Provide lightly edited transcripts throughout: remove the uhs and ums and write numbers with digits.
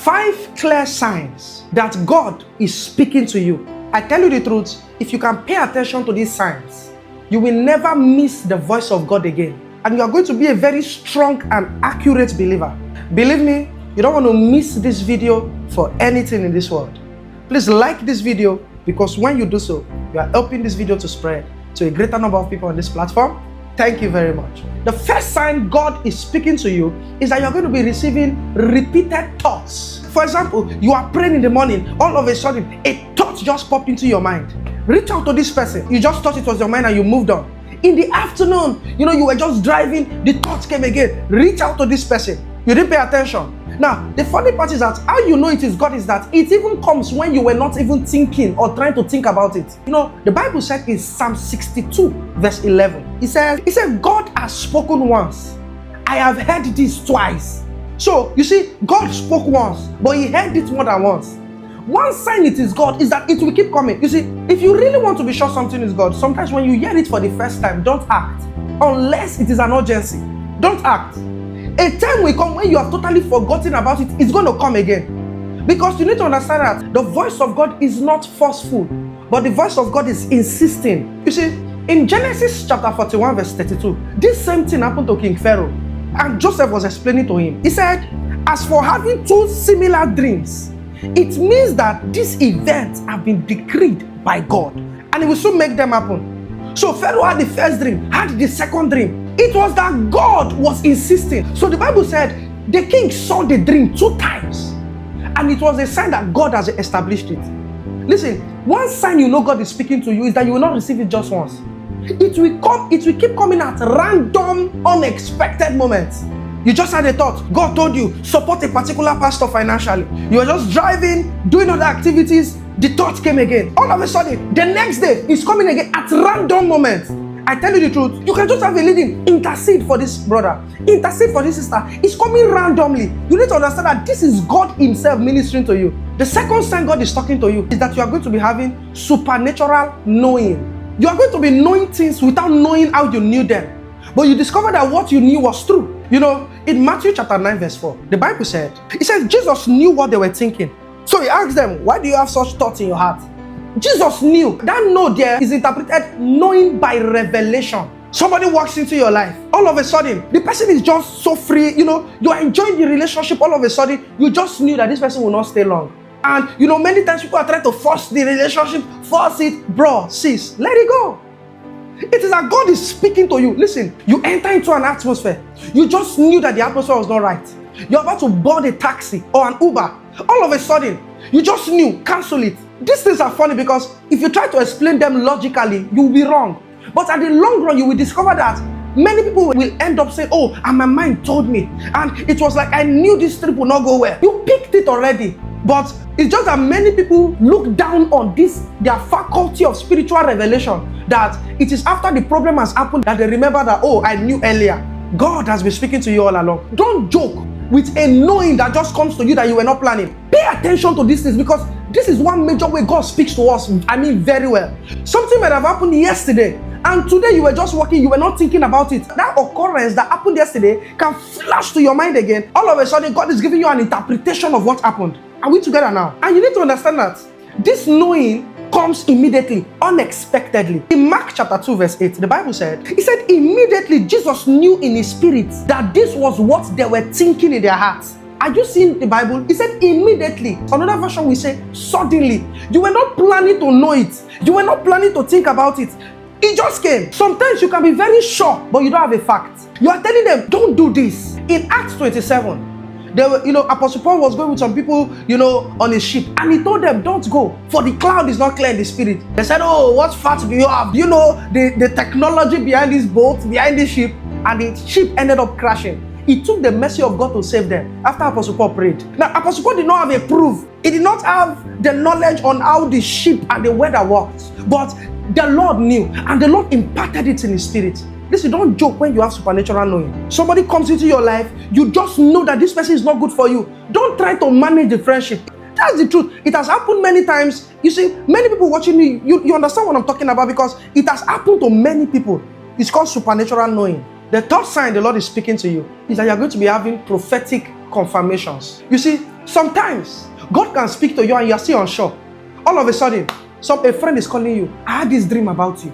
5 clear signs that God is speaking to you. I tell you the truth, if you can pay attention to these signs, you will never miss the voice of God again. And you are going to be a very strong and accurate believer. Believe me, you don't want to miss this video for anything in this world. Please like this video, because when you do so, you are helping this video to spread to a greater number of people on this platform. Thank you very much. The first sign God is speaking to you is that you're going to be receiving repeated thoughts. For example, you are praying in the morning, all of a sudden, a thought just popped into your mind. Reach out to this person. You just thought it was your mind and you moved on. In the afternoon, you were just driving, the thoughts came again. Reach out to this person. You didn't pay attention. Now, the funny part is that how you know it is God is that it even comes when you were not even thinking or trying to think about it. The Bible said in Psalm 62 verse 11, it said, God has spoken once. I have heard this twice. So, you see, God spoke once, but he heard it more than once. One sign it is God is that it will keep coming. You see, if you really want to be sure something is God, sometimes when you hear it for the first time, don't act. Unless it is an urgency. Don't act. A time will come when you have totally forgotten about it, it's going to come again. Because you need to understand that the voice of God is not forceful, but the voice of God is insisting. You see, in Genesis chapter 41 verse 32, this same thing happened to King Pharaoh. And Joseph was explaining to him. He said, as for having 2 similar dreams, it means that these events have been decreed by God, and it will soon make them happen. So Pharaoh had the first dream, had the second dream. It was that God was insisting. So the Bible said the king saw the dream 2 times, and it was a sign that God has established it. Listen, one sign you know God is speaking to you is that you will not receive it just once. It will keep coming at random, unexpected moments. You just had a thought. God told you, support a particular pastor financially. You were just driving, doing other activities. The thought came again. All of a sudden, the next day, it's coming again at random moments. I tell you the truth, you can just have a leading. Intercede for this brother. Intercede for this sister. It's coming randomly. You need to understand that this is God himself ministering to you. The second sign God is talking to you is that you are going to be having supernatural knowing. You are going to be knowing things without knowing how you knew them. But you discover that what you knew was true. In Matthew chapter 9 verse 4, the Bible said, it says Jesus knew what they were thinking. So he asked them, why do you have such thoughts in your heart? Jesus knew. That know there is interpreted knowing by revelation. Somebody walks into your life. All of a sudden, the person is just so free. You are enjoying the relationship. All of a sudden, you just knew that this person will not stay long. And many times people are trying to force the relationship. Force it. Bro, sis, let it go. It is that God is speaking to you. Listen, you enter into an atmosphere. You just knew that the atmosphere was not right. You're about to board a taxi or an Uber. All of a sudden, you just knew, cancel it. These things are funny because if you try to explain them logically, you will be wrong. But at the long run, you will discover that many people will end up saying, oh, and my mind told me. And it was like, I knew this trip would not go well. You picked it already. But it's just that many people look down on their faculty of spiritual revelation, that it is after the problem has happened that they remember that, oh, I knew earlier. God has been speaking to you all along. Don't joke with a knowing that just comes to you that you were not planning. Pay attention to these things, because this is one major way God speaks to us. Very well. Something might have happened yesterday, and today you were just walking, you were not thinking about it. That occurrence that happened yesterday can flash to your mind again. All of a sudden, God is giving you an interpretation of what happened. Are we together now? And you need to understand that this knowing comes immediately, unexpectedly. In Mark chapter 2 verse 8, the Bible said, it said immediately Jesus knew in his spirit that this was what they were thinking in their hearts. Are you seeing the Bible? It said immediately. Another version will say suddenly. You were not planning to know it. You were not planning to think about it. It just came. Sometimes you can be very sure, but you don't have a fact. You are telling them, don't do this. In Acts 27, they were, Apostle Paul was going with some people, on a ship, and he told them, don't go, for the cloud is not clear in the spirit. They said, oh, what fat do you have? The technology behind this boat, behind this ship, and the ship ended up crashing. It took the mercy of God to save them after Apostle Paul prayed. Now, Apostle Paul did not have a proof. He did not have the knowledge on how the ship and the weather worked. But the Lord knew, and the Lord imparted it in his spirit. Listen, don't joke when you have supernatural knowing. Somebody comes into your life, you just know that this person is not good for you. Don't try to manage the friendship. That's the truth. It has happened many times. You see, many people watching me, you understand what I'm talking about, because it has happened to many people. It's called supernatural knowing. The third sign the Lord is speaking to you is that you're going to be having prophetic confirmations. You see, Sometimes, God can speak to you and you're still unsure. All of a sudden, a friend is calling you. I had this dream about you.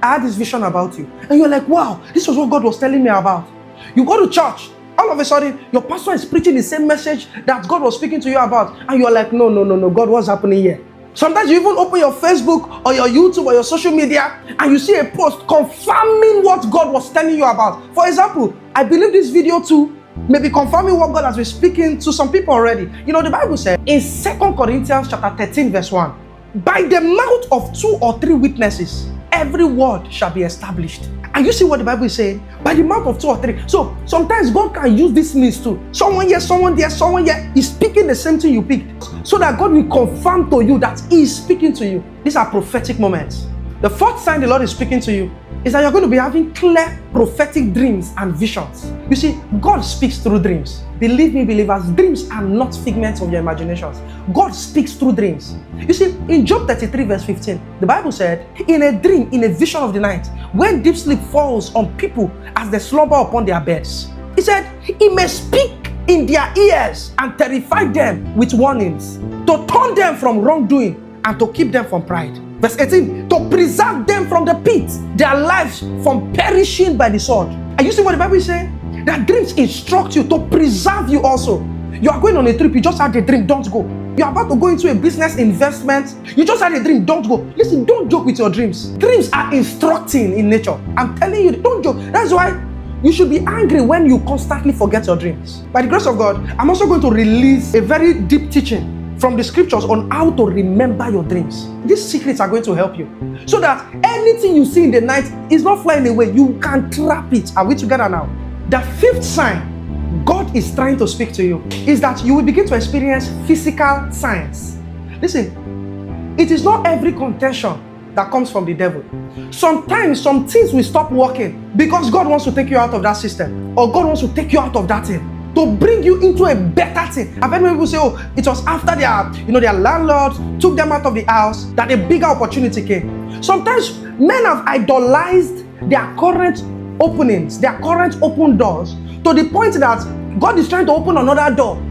I had this vision about you. And you're like, wow, this was what God was telling me about. You go to church. All of a sudden, your pastor is preaching the same message that God was speaking to you about. And you're like, no, God, what's happening here? Sometimes you even open your Facebook or your YouTube or your social media and you see a post confirming what God was telling you about. For example, I believe this video too may be confirming what God has been speaking to some people already. You know, the Bible said in 2 Corinthians chapter 13 verse 1, by the mouth of 2 or 3 witnesses, every word shall be established. And you see what the Bible is saying? By the mouth of 2 or 3. So sometimes God can use this means too. Someone here, someone there, someone here is speaking the same thing you picked, so that God will confirm to you that He is speaking to you. These are prophetic moments. The fourth sign the Lord is speaking to you is that you're going to be having clear prophetic dreams and visions. You see, God speaks through dreams. Believe me, believers, dreams are not figments of your imaginations. God speaks through dreams. You see, in Job 33 verse 15, the Bible said, in a dream, in a vision of the night, when deep sleep falls on people as they slumber upon their beds, He said, He may speak in their ears and terrify them with warnings, to turn them from wrongdoing and to keep them from pride. Verse 18, to preserve them from the pit, their lives from perishing by the sword. And you see what the Bible is saying? That dreams instruct you to preserve you also. You are going on a trip, you just had a dream, don't go. You are about to go into a business investment, you just had a dream, don't go. Listen, don't joke with your dreams. Dreams are instructing in nature. I'm telling you, don't joke. That's why you should be angry when you constantly forget your dreams. By the grace of God, I'm also going to release a very deep teaching from the scriptures on how to remember your dreams. These secrets are going to help you, so that anything you see in the night is not flying away. You can trap it. Are we together now? The fifth sign God is trying to speak to you is that you will begin to experience physical signs. Listen, it is not every contention that comes from the devil. Sometimes some things will stop working because God wants to take you out of that system, or God wants to take you out of that thing to bring you into a better thing. I've heard people say, oh, it was after their landlord took them out of the house that a bigger opportunity came. Sometimes men have idolized their current openings, their current open doors, to the point that God is trying to open another door.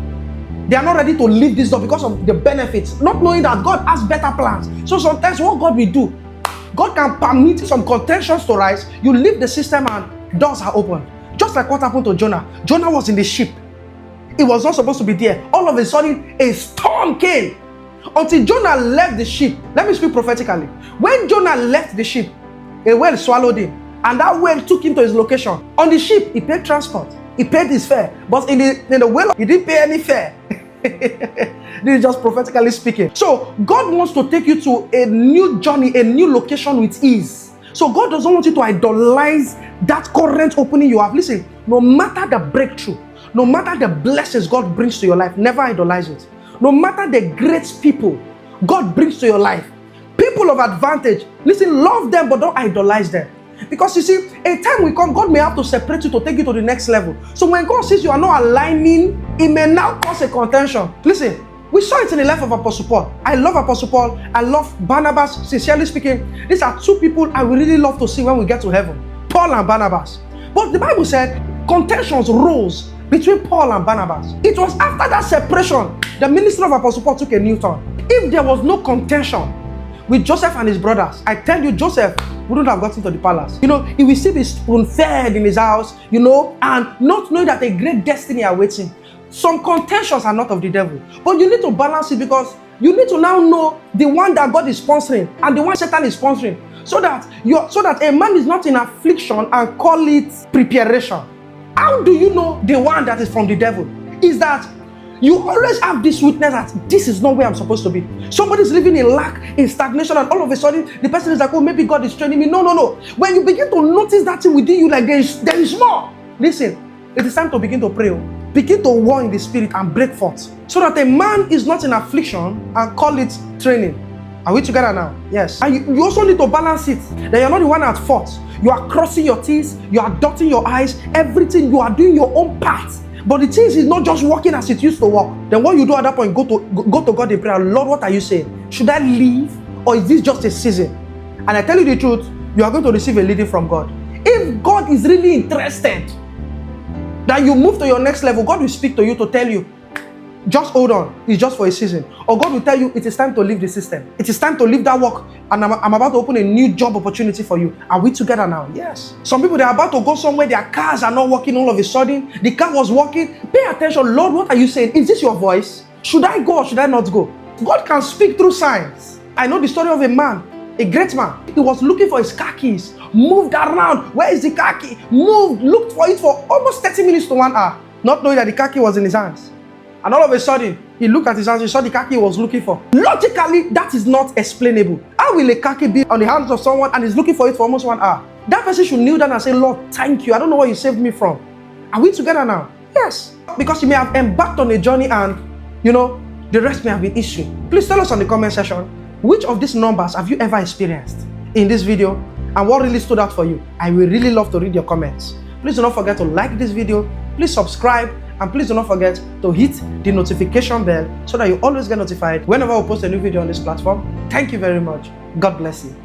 They are not ready to leave this door because of the benefits, not knowing that God has better plans. So sometimes what God will do, God can permit some contentions to rise. You leave the system and doors are open. Just like what happened to Jonah. Jonah was in the ship. He was not supposed to be there. All of a sudden, a storm came. Until Jonah left the ship. Let me speak prophetically. When Jonah left the ship, a whale swallowed him. And that whale took him to his location. On the ship, he paid transport. He paid his fare. But in the whale, he didn't pay any fare. This is just prophetically speaking. So, God wants to take you to a new journey, a new location with ease. So God doesn't want you to idolize that current opening you have. Listen, no matter the breakthrough, no matter the blessings God brings to your life, never idolize it. No matter the great people God brings to your life, people of advantage, listen, love them but don't idolize them. Because you see, a time will come, God may have to separate you to take you to the next level. So when God says you are not aligning, it may now cause a contention. Listen, we saw it in the life of Apostle Paul. I love Apostle Paul. I love Barnabas. Sincerely speaking, these are two people I would really love to see when we get to heaven. Paul and Barnabas. But the Bible said contentions rose between Paul and Barnabas. It was after that separation, the ministry of Apostle Paul took a new turn. If there was no contention with Joseph and his brothers, I tell you, Joseph wouldn't have gotten to the palace. You know, he will still be spoon-fed in his house, you know, and not knowing that a great destiny awaits him. Some contentions are not of the devil, but you need to balance it, because you need to now know the one that God is sponsoring and the one Satan is sponsoring, so that a man is not in affliction and call it preparation. How do you know the one that is from the devil? Is that you always have this witness that this is not where I'm supposed to be. Somebody's living in lack, in stagnation, and all of a sudden the person is like, oh, maybe God is training me. No. When you begin to notice that thing within you, like there is more. Listen, it is time to begin to pray. Begin to war in the spirit and break forth, so that a man is not in affliction and call it training. Are we together now? Yes. And you also need to balance it, that you're not the one at fault. You are crossing your T's, you are dotting your I's, everything, you are doing your own part. But the things is not just working as it used to work. Then what you do at that point, go to God in prayer. Lord, what are you saying? Should I leave, or is this just a season? And I tell you the truth, you are going to receive a leading from God. If God is really interested that you move to your next level, God will speak to you to tell you, just hold on, it's just for a season. Or God will tell you it is time to leave the system. It is time to leave that work, and I'm about to open a new job opportunity for you. Are we together now? Yes. Some people, they're about to go somewhere, their cars are not working all of a sudden. The car was working. Pay attention. Lord, what are you saying? Is this your voice? Should I go or should I not go? God can speak through signs. I know the story of a man, a great man. He was looking for his car keys, moved around. Where is the car key? Moved, looked for it for almost 30 minutes to 1 hour, not knowing that the car key was in his hands. And all of a sudden, he looked at his hands, he saw the car key he was looking for. Logically, that is not explainable. How will a car key be on the hands of someone and is looking for it for almost 1 hour? That person should kneel down and say, Lord, thank you. I don't know what you saved me from. Are we together now? Yes. Because you may have embarked on a journey and, the rest may have been history. Please tell us on the comment section, which of these numbers have you ever experienced in this video and what really stood out for you? I will really love to read your comments. Please do not forget to like this video. Please subscribe. And please do not forget to hit the notification bell so that you always get notified whenever we post a new video on this platform. Thank you very much. God bless you.